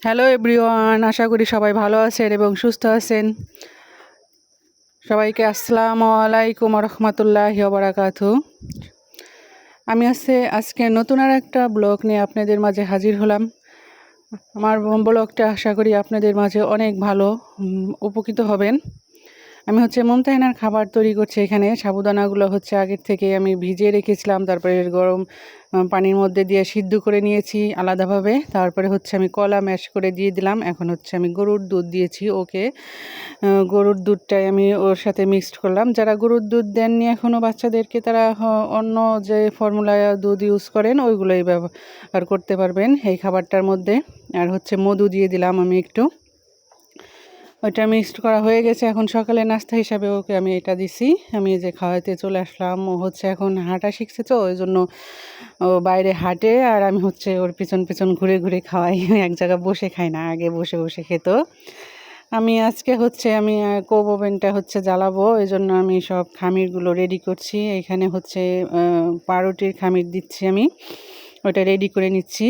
Hello everyone, আশা করি সবাই ভালো আছেন এবং সুস্থ আছেন। সবাইকে আসসালামু আলাইকুম রহমতুল্লাহি ওয়া বারাকাতু। আমি আজকে নতুন আর একটা ব্লগ নিয়ে আপনাদের মাঝে হাজির হলাম। আমার ব্লগটা আশা করি আপনাদের মাঝে অনেক ভালো উপকৃত হবেন। আমি মুমতাহিনার খাবার তৈরি করছি। এখানে সাবুদানাগুলো আগের থেকে আমি ভিজিয়ে রেখেছিলাম, তারপরে গরম পানির মধ্যে দিয়ে সিদ্ধ করে নিয়েছি আলাদাভাবে। তারপরে আমি কলা ম্যাশ করে দিয়ে দিলাম। এখন আমি গরুর দুধ দিয়েছি ওকে। গরুর দুধটাই আমি ওর সাথে মিক্সড করলাম। যারা গরুর দুধ দেননি এখনও বাচ্চাদেরকে, তারা অন্য যে ফর্মুলা দুধ ইউজ করেন ওইগুলোই ব্যবহার করতে পারবেন এই খাবারটার মধ্যে। আর মধু দিয়ে দিলাম আমি একটু। ওইটা মিক্সড করা হয়ে গেছে। এখন সকালে নাস্তা হিসাবে ওকে আমি এটা দিছি। আমি যে খাওয়াতে চলে আসলাম। ও এখন হাঁটা শিখছে, তো ওই জন্য ও বাইরে হাঁটে, আর আমি ওর পিছন পিছন ঘুরে ঘুরে খাওয়াই। এক জায়গায় বসে খাই না, আগে বসে বসে খেত। আমি আজকে আমি কোব ওভেনটা জ্বালাবো, এই জন্য আমি সব খামিরগুলো রেডি করছি। এখানে পাউরুটির খামির দিচ্ছি আমি, ওটা রেডি করে নিচ্ছি,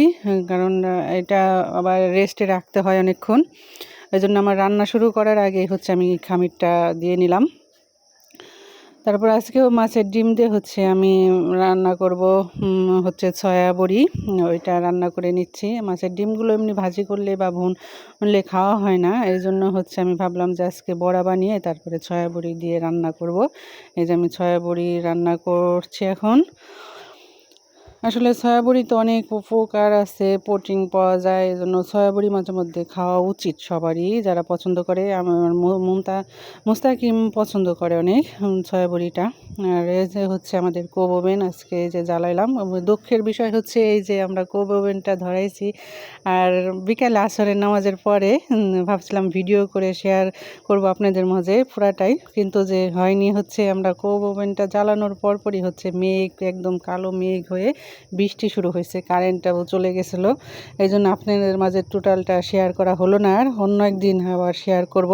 কারণ এটা আবার রেস্টে রাখতে হয় অনেকক্ষণ। এই জন্য আমার রান্না শুরু করার আগে আমি খামিরটা দিয়ে নিলাম। তারপর আজকেও মাছের ডিম দিয়ে আমি রান্না করব সয়া বড়ি, ওইটা রান্না করে নিচ্ছি। মাছের ডিমগুলো এমনি ভাজি করলে বা ভুনলে খাওয়া হয় না, এই জন্য আমি ভাবলাম যে আজকে বড়া বানিয়ে তারপরে সয়া বড়ি দিয়ে রান্না করব। এই যে আমি সয়া বড়ি রান্না করছি এখন। আসলে সয়াবড়িতে অনেক উপকার আছে, প্রোটিন পাওয়া যায়, এই জন্য সয়াবড়ি মাঝে মধ্যে খাওয়া উচিত সবারই, যারা পছন্দ করে। আমার মুস্তাকিম পছন্দ করে অনেক সয়াবড়িটা। আর এই যে আমাদের কোব ওভেন আজকে যে জ্বালাইলাম। দুঃখের বিষয় এই যে আমরা কোব ওভেনটা ধরাইছি, আর বিকালে আসরের নামাজের পরে ভাবছিলাম ভিডিও করে শেয়ার করব আপনাদের মাঝে পুরাটাই, কিন্তু যে হয়নি। আমরা কোব ওভেনটা জ্বালানোর পরপরই মেঘ, একদম কালো মেঘ হয়ে বৃষ্টি শুরু হয়েছে, কারেন্টটাও চলে গেছিলো। এই জন্য আপনাদের মাঝে টোটালটা শেয়ার করা হলো না, আর অন্য একদিন আবার শেয়ার করব।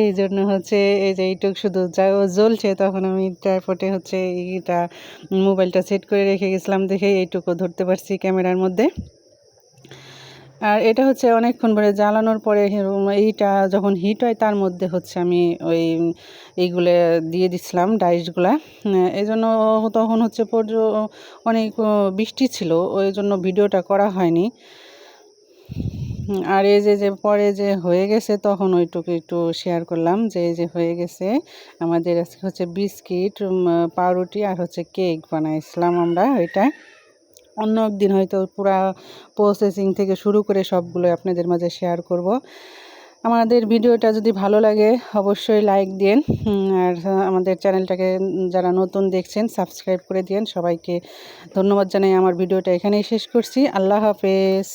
এই জন্য এই যে এইটুক শুধু জ্বলছে, তখন আমি ট্রাইপডে এইটা মোবাইলটা সেট করে রেখে গেছিলাম, দেখে এইটুকু ধরতে পারছি ক্যামেরার মধ্যে। আর এটা অনেকক্ষণ পরে জ্বালানোর পরে এইটা যখন হিট হয়, তার মধ্যে আমি ওই এইগুলো দিয়ে দিচ্ছিলাম, ডাইসগুলা। এই জন্য তখন অনেক বৃষ্টি ছিল, ওই জন্য ভিডিওটা করা হয়নি। আর এই যে পরে যে হয়ে গেছে, তখন ওইটুকু একটু শেয়ার করলাম যে এই যে হয়ে গেছে। আমাদের আজকে বিস্কিট, পাউরুটি আর কেক বানাইছিলাম আমরা। ওইটা অন্য একদিন হয়তো পুরা প্রসেসিং থেকে শুরু করে সবগুলো আপনাদের মাঝে শেয়ার করব। আমাদের ভিডিওটা যদি ভালো লাগে অবশ্যই লাইক দিন, আর আমাদের চ্যানেলটাকে যারা নতুন দেখছেন সাবস্ক্রাইব করে দিন। সবাইকে ধন্যবাদ জানাই। আমার ভিডিওটা এখানেই শেষ করছি। আল্লাহ হাফেজ।